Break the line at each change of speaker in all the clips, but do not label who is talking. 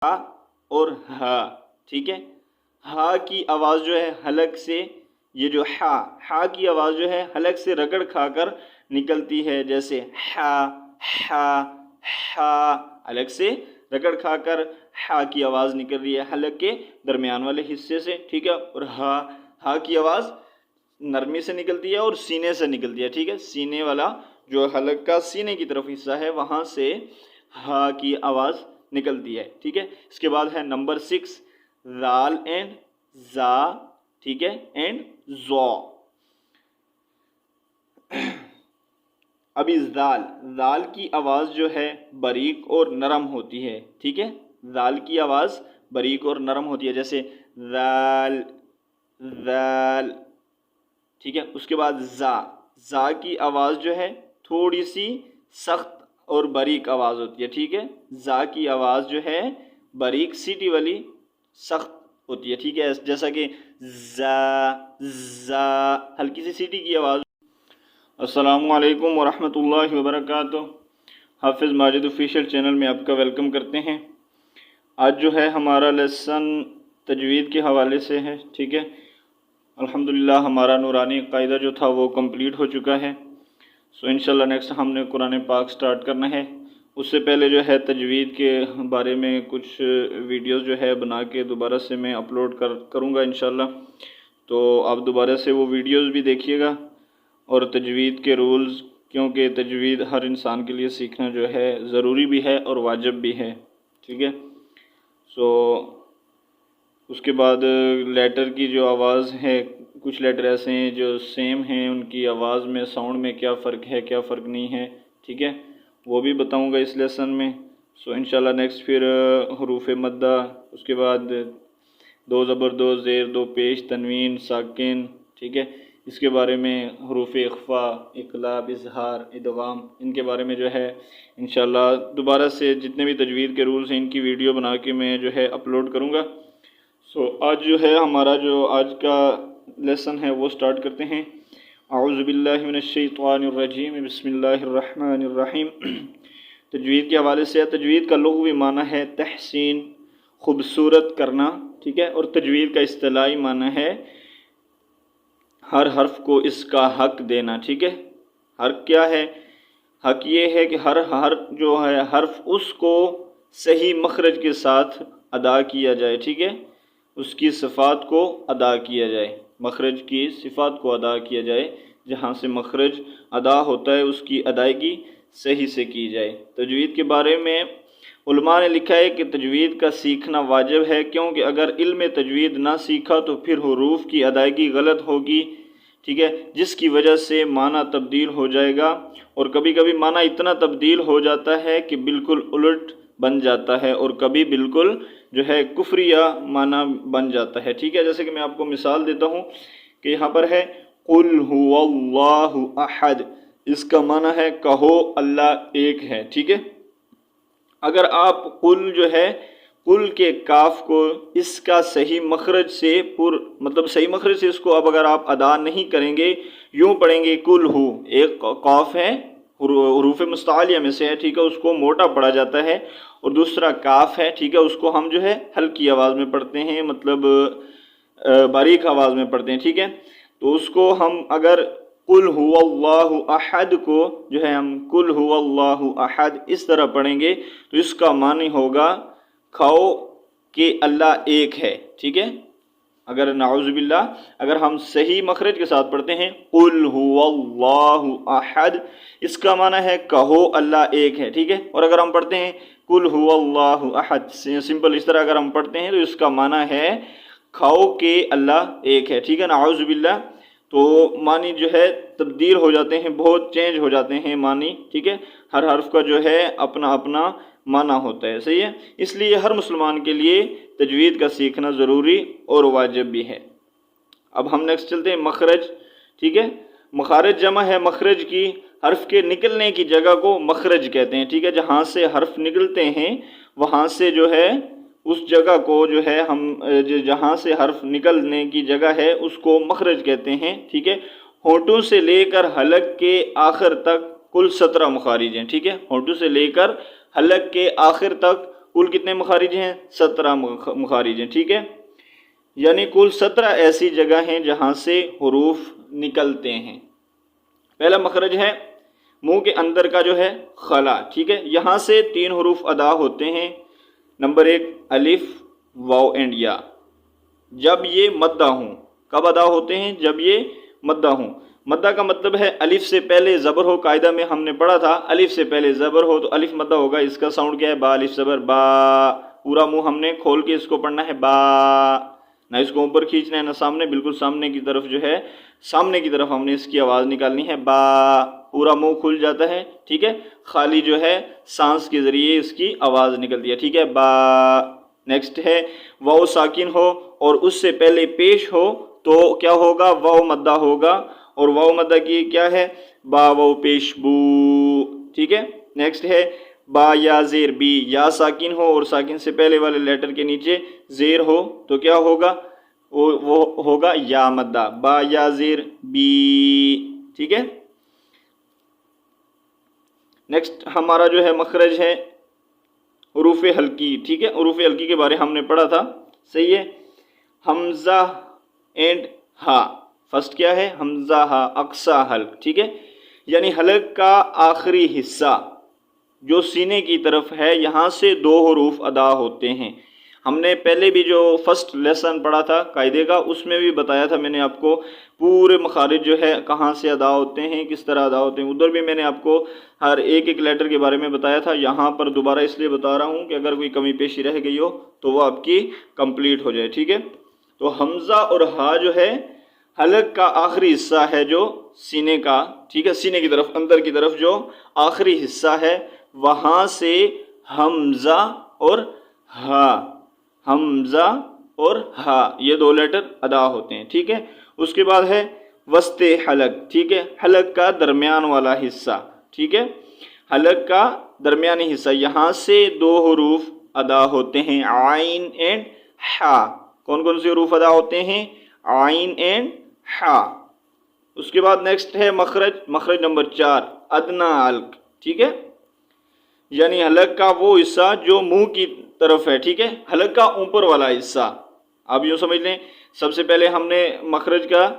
ہا اور ہا، ٹھیک ہے۔ ہا کی آواز جو ہے حلق سے، یہ جو ہا کی آواز جو ہے حلق سے رگڑ کھا کر نکلتی ہے، جیسے ہا ہا ہا، حلق سے رگڑ کھا کر ہا کی آواز نکل رہی ہے حلق کے درمیان والے حصے سے، ٹھیک ہے۔ اور ہا کی آواز نرمی سے نکلتی ہے اور سینے سے نکلتی ہے، ٹھیک ہے۔ سینے والا جو حلق کا سینے کی طرف حصہ ہے وہاں سے ہا کی آواز نکلتی ہے، ٹھیک ہے۔ اس کے بعد ہے نمبر 6 ذال اینڈ زا، ٹھیک ہے، اینڈ زو۔ ابھی ذال کی آواز جو ہے باریک اور نرم ہوتی ہے، ٹھیک ہے۔ ذال کی آواز باریک اور نرم ہوتی ہے، جیسے ذال ذال، ٹھیک ہے۔ اس کے بعد زا کی آواز جو ہے تھوڑی سی سخت اور باریک آواز ہوتی ہے، ٹھیک ہے۔ زا کی آواز جو ہے باریک سیٹی والی سخت ہوتی ہے، ٹھیک ہے، جیسا کہ زا ہلکی سی سیٹی کی آواز۔ السلام علیکم ورحمۃ اللہ وبرکاتہ۔ حافظ ماجد آفیشیل چینل میں آپ کا ویلکم کرتے ہیں۔ آج جو ہے ہمارا لیسن تجوید کے حوالے سے ہے، ٹھیک ہے۔ الحمدللہ ہمارا نورانی قاعدہ جو تھا وہ کمپلیٹ ہو چکا ہے، سو انشاءاللہ نیکسٹ ہم نے قرآن پاک سٹارٹ کرنا ہے۔ اس سے پہلے جو ہے تجوید کے بارے میں کچھ ویڈیوز جو ہے بنا کے دوبارہ سے میں اپلوڈ کروں گا انشاءاللہ، تو آپ دوبارہ سے وہ ویڈیوز بھی دیکھیے گا، اور تجوید کے رولز، کیونکہ تجوید ہر انسان کے لیے سیکھنا جو ہے ضروری بھی ہے اور واجب بھی ہے، ٹھیک ہے۔ سو اس کے بعد لیٹر کی جو آواز ہے، کچھ لیٹر ایسے ہیں جو سیم ہیں، ان کی آواز میں ساؤنڈ میں کیا فرق ہے کیا فرق نہیں ہے، ٹھیک ہے، وہ بھی بتاؤں گا اس لیسن میں۔ سو انشاءاللہ نیکسٹ پھر حروف مدہ، اس کے بعد 2 زبر 2 زیر 2 پیش تنوین ساکن، ٹھیک ہے، اس کے بارے میں حروف اخفا، اقلاب، اظہار، ادغام، ان کے بارے میں جو ہے انشاءاللہ دوبارہ سے جتنے بھی تجوید کے رولز ہیں ان کی ویڈیو بنا کے میں جو ہے اپلوڈ کروں گا۔ سو آج جو ہے ہمارا جو آج کا لیسن ہے وہ سٹارٹ کرتے ہیں۔ اعوذ باللہ من الشیطان الرجیم، بسم اللہ الرحمن الرحیم۔ تجوید کے حوالے سے تجوید کا لغوی معنی ہے تحسین، خوبصورت کرنا، ٹھیک ہے، اور تجوید کا اصطلاحی معنی ہے ہر حرف کو اس کا حق دینا، ٹھیک ہے۔ حق کیا ہے؟ حق یہ ہے کہ ہر جو ہے حرف اس کو صحیح مخرج کے ساتھ ادا کیا جائے، ٹھیک ہے، اس کی صفات کو ادا کیا جائے، مخرج کی صفات کو ادا کیا جائے، جہاں سے مخرج ادا ہوتا ہے اس کی ادائیگی صحیح سے کی جائے۔ تجوید کے بارے میں علماء نے لکھا ہے کہ تجوید کا سیکھنا واجب ہے، کیونکہ اگر علم تجوید نہ سیکھا تو پھر حروف کی ادائیگی غلط ہوگی، ٹھیک ہے، جس کی وجہ سے معنی تبدیل ہو جائے گا، اور کبھی کبھی معنی اتنا تبدیل ہو جاتا ہے کہ بالکل الٹ بن جاتا ہے، اور کبھی بالکل جو ہے کفریہ معنی بن جاتا ہے، ٹھیک ہے۔ جیسے کہ میں آپ کو مثال دیتا ہوں کہ یہاں پر ہے قل هو اللہ احد، اس کا معنی ہے کہو اللہ ایک ہے، ٹھیک ہے۔ اگر آپ قل جو ہے قل کے کاف کو اس کا صحیح مخرج سے مطلب صحیح مخرج سے اس کو اب اگر آپ ادا نہیں کریں گے، یوں پڑھیں گے قل ہو، ایک قاف ہے حروف مستعلیہ میں سے ہے، ٹھیک ہے، اس کو موٹا پڑھا جاتا ہے، اور دوسرا کاف ہے، ٹھیک ہے، اس کو ہم جو ہے ہلکی آواز میں پڑھتے ہیں، مطلب باریک آواز میں پڑھتے ہیں، ٹھیک ہے۔ تو اس کو ہم اگر قل هو اللہ احد کو جو ہے ہم قل هو اللہ احد اس طرح پڑھیں گے تو اس کا معنی ہوگا کھاؤ کہ اللہ ایک ہے، ٹھیک ہے۔ اگر نعوذ باللہ اگر ہم صحیح مخرج کے ساتھ پڑھتے ہیں قل هو اللہ احد، اس کا معنی ہے کہو اللہ ایک ہے، ٹھیک ہے۔ اور اگر ہم پڑھتے ہیں قل هو اللہ احد سمپل اس طرح اگر ہم پڑھتے ہیں تو اس کا معنی ہے کھاؤ کہ اللہ ایک ہے، ٹھیک ہے، نعوذ باللہ۔ تو معنی جو ہے تبدیل ہو جاتے ہیں، بہت چینج ہو جاتے ہیں معنی، ٹھیک ہے، ہر حرف کا جو ہے اپنا اپنا معنی ہوتا ہے، صحیح ہے۔ اس لیے ہر مسلمان کے لیے تجوید کا سیکھنا ضروری اور واجب بھی ہے۔ اب ہم نیکسٹ چلتے ہیں مخرج، ٹھیک ہے۔ مخارج جمع ہے مخرج کی، حرف کے نکلنے کی جگہ کو مخرج کہتے ہیں، ٹھیک ہے، جہاں سے حرف نکلتے ہیں وہاں سے جو ہے اس جگہ کو جو ہے ہم جہاں سے حرف نکلنے کی جگہ ہے اس کو مخرج کہتے ہیں، ٹھیک ہے۔ ہونٹوں سے لے کر حلق کے آخر تک کل 17 مخارج ہیں، ٹھیک ہے، ہونٹوں سے لے کر حلق کے آخر تک کل کتنے مخارج ہیں؟ 17 مخارج ہیں، ٹھیک ہے، یعنی کل 17 ایسی جگہ ہیں جہاں سے حروف نکلتے ہیں۔ پہلا مخرج ہے منہ کے اندر کا جو ہے خلا، ٹھیک ہے، یہاں سے 3 حروف ادا ہوتے ہیں۔ نمبر 1 الف، واو اینڈ یا، جب یہ مدہ ہوں۔ کب ادا ہوتے ہیں؟ جب یہ مدہ ہوں۔ مدہ کا مطلب ہے الف سے پہلے زبر ہو، قاعدہ میں ہم نے پڑھا تھا الف سے پہلے زبر ہو تو الف مدہ ہوگا۔ اس کا ساؤنڈ کیا ہے؟ با، الف زبر با، پورا منہ ہم نے کھول کے اس کو پڑھنا ہے با، نہ اس کو اوپر کھینچنا ہے نہ سامنے، بالکل سامنے کی طرف جو ہے، سامنے کی طرف ہم نے اس کی آواز نکالنی ہے با، پورا منہ کھل جاتا ہے، ٹھیک ہے، خالی جو ہے سانس کے ذریعے اس کی آواز نکلتی ہے، ٹھیک ہے، با۔ نیکسٹ ہے واو ساکن ہو اور اس سے پہلے پیش ہو تو کیا ہوگا؟ واو مدہ ہوگا، اور واو مدہ کی کیا ہے؟ با واو پیش بو، ٹھیک ہے۔ نیکسٹ ہے با یا زیر بی، یا ساکن ہو اور ساکن سے پہلے والے لیٹر کے نیچے زیر ہو تو کیا ہوگا؟ وہ ہوگا یا مدہ، با یا زیر بی، ٹھیک ہے۔ نیکسٹ ہمارا جو ہے مخرج ہے حروف حلقی، ٹھیک ہے، حروف حلقی کے بارے ہم نے پڑھا تھا، صحیح ہے۔ حمزہ اینڈ ہا، فرسٹ کیا ہے؟ حمزہ ہا، اقصا حلق، ٹھیک ہے، یعنی حلق کا آخری حصہ جو سینے کی طرف ہے، یہاں سے 2 حروف ادا ہوتے ہیں۔ ہم نے پہلے بھی جو فرسٹ لیسن پڑھا تھا قاعدے کا، اس میں بھی بتایا تھا میں نے آپ کو پورے مخارج جو ہے کہاں سے ادا ہوتے ہیں، کس طرح ادا ہوتے ہیں، ادھر بھی میں نے آپ کو ہر ایک لیٹر کے بارے میں بتایا تھا۔ یہاں پر دوبارہ اس لیے بتا رہا ہوں کہ اگر کوئی کمی پیشی رہ گئی ہو تو وہ آپ کی کمپلیٹ ہو جائے، ٹھیک ہے۔ تو حمزہ اور ہا جو ہے حلق کا آخری حصہ ہے جو سینے کا، ٹھیک ہے، سینے کی طرف اندر کی طرف جو آخری حصہ ہے، وہاں سے حمزہ اور ہا، حمزہ اور ہا، یہ 2 لیٹر ادا ہوتے ہیں، ٹھیک ہے۔ اس کے بعد ہے وسط حلق، ٹھیک ہے، حلق کا درمیان والا حصہ، ٹھیک ہے، حلق کا درمیانی حصہ، یہاں سے 2 حروف ادا ہوتے ہیں، عین اینڈ ہا۔ کون کون سے حروف ادا ہوتے ہیں؟ عین اینڈ ہا۔ اس کے بعد نیکسٹ ہے مخرج نمبر 4 ادنا حلق، ٹھیک ہے، یعنی حلق کا وہ حصہ جو منہ کی طرف ہے، ٹھیک ہے، حلق کا اوپر والا حصہ۔ آپ یوں سمجھ لیں، سب سے پہلے ہم نے مخرج کا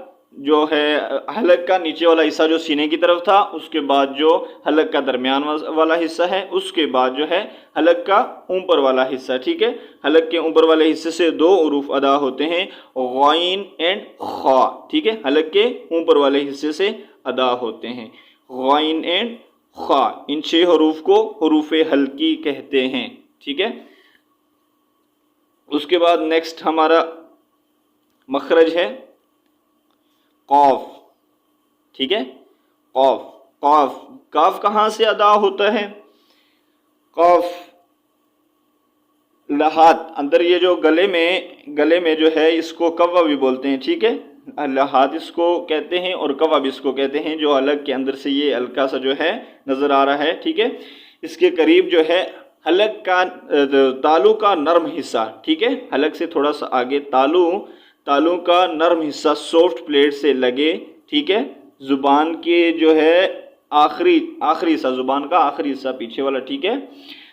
جو ہے حلق کا نیچے والا حصہ جو سینے کی طرف تھا، اس کے بعد جو حلق کا درمیان والا حصہ ہے، اس کے بعد جو ہے حلق کا اوپر والا حصہ، ٹھیک ہے۔ حلق کے اوپر والے حصے سے 2 حروف ادا ہوتے ہیں، غین اینڈ خا، ٹھیک ہے، حلق کے اوپر والے حصے سے ادا ہوتے ہیں، غین اینڈ خا، ان 6 حروف کو حروف حلقی کہتے ہیں، ٹھیک ہے۔ اس کے بعد نیکسٹ ہمارا مخرج ہے قاف، ٹھیک ہے، قاف، قاف، کاف کہاں سے ادا ہوتا ہے؟ قاف لحاظ اندر، یہ جو گلے میں جو ہے اس کو کوا بھی بولتے ہیں، ٹھیک ہے، لحاظ اس کو کہتے ہیں اور کوا بھی اس کو کہتے ہیں، جو حلق کے اندر سے یہ ہلکا سا جو ہے نظر آ رہا ہے، ٹھیک ہے، اس کے قریب جو ہے حلق کا تالو کا نرم حصہ، ٹھیک ہے، حلق سے تھوڑا سا آگے تالو کا نرم حصہ سافٹ پلیٹ سے لگے، ٹھیک ہے، زبان کے جو ہے آخری حصہ، زبان کا آخری حصہ پیچھے والا، ٹھیک ہے،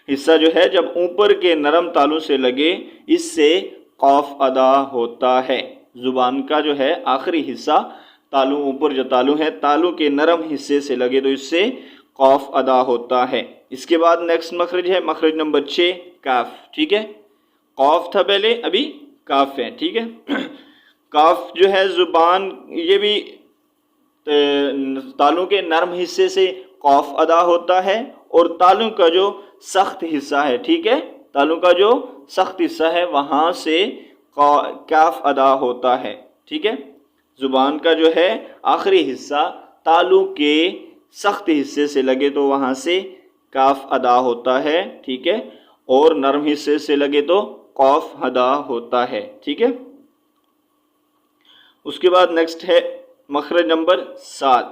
حصہ جو ہے جب اوپر کے نرم تالو سے لگے، اس سے قاف ادا ہوتا ہے۔ زبان کا جو ہے آخری حصہ تالو، اوپر جو تالو ہے، تالو کے نرم حصے سے لگے تو اس سے قاف ادا ہوتا ہے۔ اس کے بعد نیکسٹ مخرج ہے مخرج نمبر 6 کاف، ٹھیک ہے، قاف تھا پہلے، ابھی کاف ہے، ٹھیک ہے۔ کاف جو ہے زبان، یہ بھی تالو کے نرم حصے سے قاف ادا ہوتا ہے، اور تالو کا جو سخت حصہ ہے، ٹھیک ہے، تالو کا جو سخت حصہ ہے وہاں سے کاف ادا ہوتا ہے، ٹھیک ہے۔ زبان کا جو ہے آخری حصہ تالو کے سخت حصے سے لگے تو وہاں سے کاف ادا ہوتا ہے، ٹھیک ہے، اور نرم حصے سے لگے تو قاف ادا ہوتا ہے، ٹھیک ہے۔ اس کے بعد نیکسٹ ہے مخرج نمبر 7،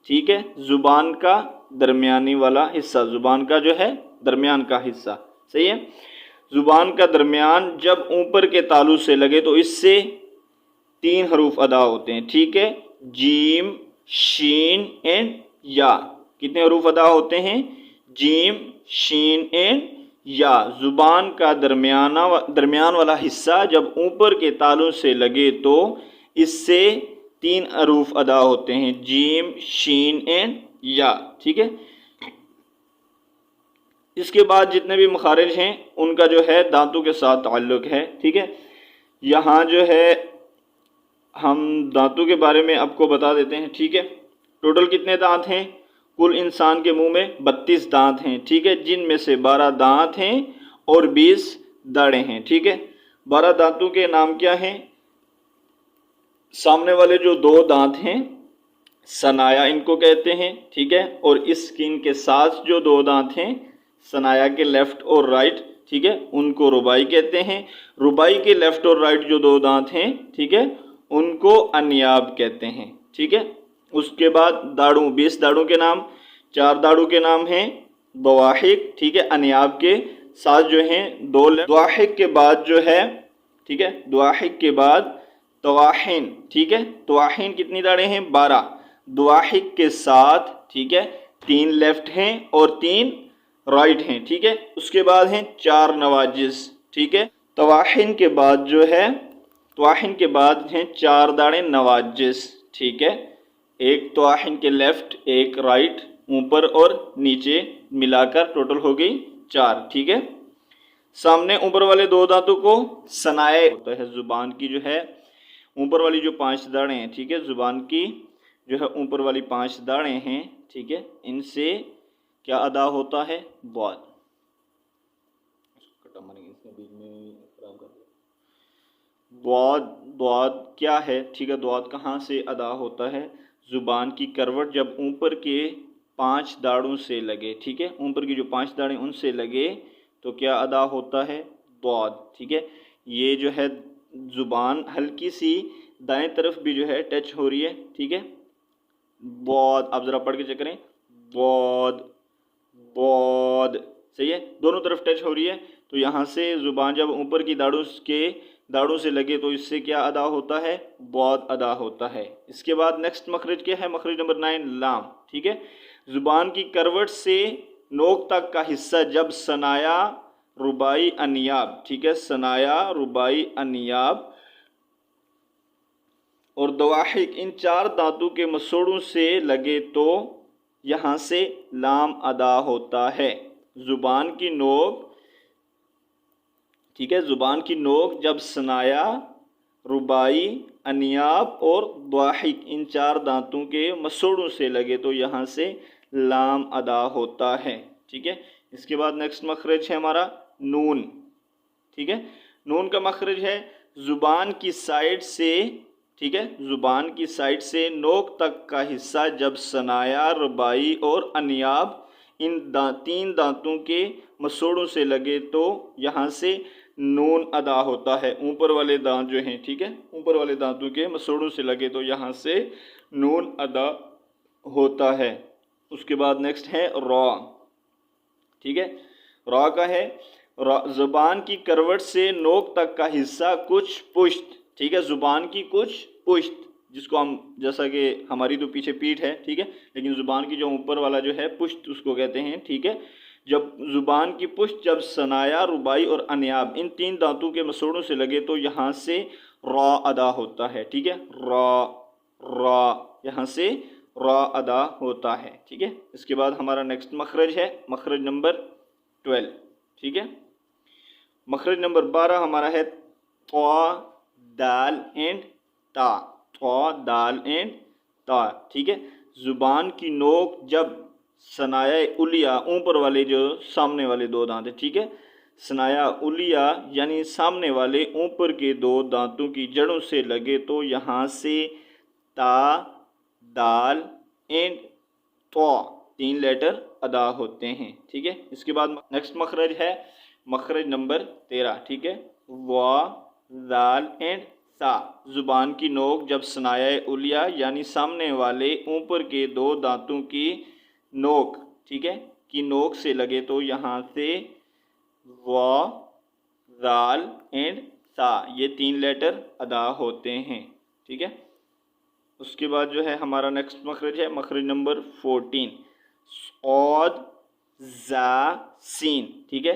ٹھیک ہے، زبان کا درمیانی والا حصہ، زبان کا جو ہے درمیان کا حصہ، صحیح ہے، زبان کا درمیان جب اوپر کے تالو سے لگے تو اس سے 3 حروف ادا ہوتے ہیں، ٹھیک ہے، جیم، شین اینڈ یا۔ کتنے حروف ادا ہوتے ہیں؟ جیم، شین اینڈ یا زبان کا درمیان والا حصہ جب اوپر کے تالوں سے لگے تو اس سے 3 حروف ادا ہوتے ہیں، جیم، شین اینڈ یا، ٹھیک ہے۔ اس کے بعد جتنے بھی مخارج ہیں ان کا جو ہے دانتوں کے ساتھ تعلق ہے، ٹھیک ہے۔ یہاں جو ہے ہم دانتوں کے بارے میں آپ کو بتا دیتے ہیں، ٹھیک ہے۔ ٹوٹل کتنے دانت ہیں؟ کل انسان کے منہ میں 32 دانت ہیں، ٹھیک ہے، جن میں سے 12 دانت ہیں اور 20 داڑیں ہیں، ٹھیک ہے۔ 12 دانتوں کے نام کیا ہیں؟ سامنے والے جو 2 دانت ہیں ثنایا ان کو کہتے ہیں، ٹھیک ہے، اور اس اسکن کے ساتھ جو 2 دانت ہیں ثنایا کے لیفٹ اور رائٹ، ٹھیک ہے، ان کو ربائی کہتے ہیں۔ ربائی کے لیفٹ اور رائٹ جو 2 دانت ہیں، ٹھیک ہے، ان کو انیاب کہتے ہیں، ٹھیک ہے۔ اس کے بعد داڑوں، 20 داڑوں کے نام، 4 داڑوں کے نام ہیں ضواحک، ٹھیک ہے، انیاب کے ساتھ جو ہیں 2 ضواحک کے بعد جو ہے، ٹھیک ہے، ضواحک کے بعد طواحین، ٹھیک ہے، طواحین کتنی داڑیں ہیں؟ 12 ضواحک کے ساتھ، ٹھیک ہے، 3 لیفٹ ہیں اور 3 رائٹ ہیں، ٹھیک ہے۔ اس کے بعد ہیں 4 نواجز، ٹھیک ہے۔ طواحین کے بعد جو ہے، طواحین کے بعد ہیں 4 داڑیں نواجز، ٹھیک ہے، ایک طواحین کے لیفٹ، ایک رائٹ، اوپر اور نیچے ملا کر ٹوٹل ہو گئی 4، ٹھیک ہے۔ سامنے اوپر والے 2 دانتوں کو ثنائے ہوتا ہے، زبان کی جو ہے اوپر والی جو 5 داڑیں ہیں، ٹھیک ہے، زبان کی جو ہے اوپر والی 5 داڑیں ہیں، ٹھیک ہے، ان سے کیا ادا ہوتا ہے؟ بعد۔ بعد کیا ہے؟ ٹھیک ہے، بعد کہاں سے ادا ہوتا ہے؟ زبان کی کروٹ جب اوپر کے 5 داڑوں سے لگے، ٹھیک ہے، اوپر کی جو 5 داڑیں ان سے لگے تو کیا ادا ہوتا ہے؟ بعد، ٹھیک ہے۔ یہ جو ہے زبان ہلکی سی دائیں طرف بھی جو ہے ٹچ ہو رہی ہے، ٹھیک ہے۔ بعد، آپ ذرا پڑھ کے چیک کریں، بعد، بعد، صحیح ہے، دونوں طرف ٹچ ہو رہی ہے، تو یہاں سے زبان جب اوپر کی داڑوں سے لگے تو اس سے کیا ادا ہوتا ہے؟ بعد ادا ہوتا ہے۔ اس کے بعد نیکسٹ مخرج کیا ہے؟ مخرج نمبر 9 لام، ٹھیک ہے۔ زبان کی کروٹ سے نوک تک کا حصہ جب ثنایا، ربائی، انیاب، ٹھیک ہے، ثنایا، ربائی، انیاب اور ضواحک ان 4 دانتوں کے مسوڑوں سے لگے تو یہاں سے لام ادا ہوتا ہے۔ زبان کی نوک، ٹھیک ہے، زبان کی نوک جب ثنایا، ربائی، انیاب اور ضواحک ان 4 دانتوں کے مسوڑوں سے لگے تو یہاں سے لام ادا ہوتا ہے، ٹھیک ہے۔ اس کے بعد نیکسٹ مخرج ہے ہمارا نون، ٹھیک ہے۔ نون کا مخرج ہے زبان کی سائڈ سے، ٹھیک ہے، زبان کی سائڈ سے نوک تک کا حصہ جب ثنایا، ربائی اور انیاب ان 3 دانتوں کے مسوڑوں سے لگے تو یہاں سے نون ادا ہوتا ہے۔ اوپر والے دانت جو ہیں، ٹھیک ہے، اوپر والے دانتوں کے مسوڑوں سے لگے تو یہاں سے نون ادا ہوتا ہے۔ اس کے بعد نیکسٹ ہے را، ٹھیک ہے۔ را کا ہے زبان کی کروٹ سے نوک تک کا حصہ کچھ پشت، ٹھیک ہے، زبان کی کچھ پشت، جس کو ہم جیسا کہ ہماری تو پیچھے پیٹھ ہے، ٹھیک ہے، لیکن زبان کی جو اوپر والا جو ہے پشت اس کو کہتے ہیں، ٹھیک ہے۔ جب زبان کی پشت جب ثنایا، ربائی اور انیاب ان 3 دانتوں کے مسوڑوں سے لگے تو یہاں سے را ادا ہوتا ہے، ٹھیک ہے، را، را، یہاں سے را ادا ہوتا ہے، ٹھیک ہے۔ اس کے بعد ہمارا نیکسٹ مخرج ہے مخرج نمبر 12، ٹھیک ہے۔ مخرج نمبر 12 ہمارا ہے طا، دال اینڈ تا، طا، دال اینڈ تا، ٹھیک ہے۔ زبان کی نوک جب ثنایا علیا، اوپر والے جو سامنے والے 2 دانت ہیں، ٹھیک ہے، ثنایا علیا یعنی سامنے والے اوپر کے 2 دانتوں کی جڑوں سے لگے تو یہاں سے تا، دال اینڈ طا 3 لیٹر ادا ہوتے ہیں، ٹھیک ہے۔ اس کے بعد نیکسٹ مخرج ہے مخرج نمبر 13، ٹھیک ہے، وا، ذال اینڈ سا۔ زبان کی نوک جب ثنایا علیا یعنی سامنے والے اوپر کے 2 دانتوں کی نوک، ٹھیک ہے، کی نوک سے لگے تو یہاں سے وا، ذال اینڈ سا یہ 3 لیٹر ادا ہوتے ہیں، ٹھیک ہے۔ اس کے بعد جو ہے ہمارا نیکسٹ مخرج ہے مخرج نمبر 14 صاد، زا، سین، ٹھیک ہے۔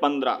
15,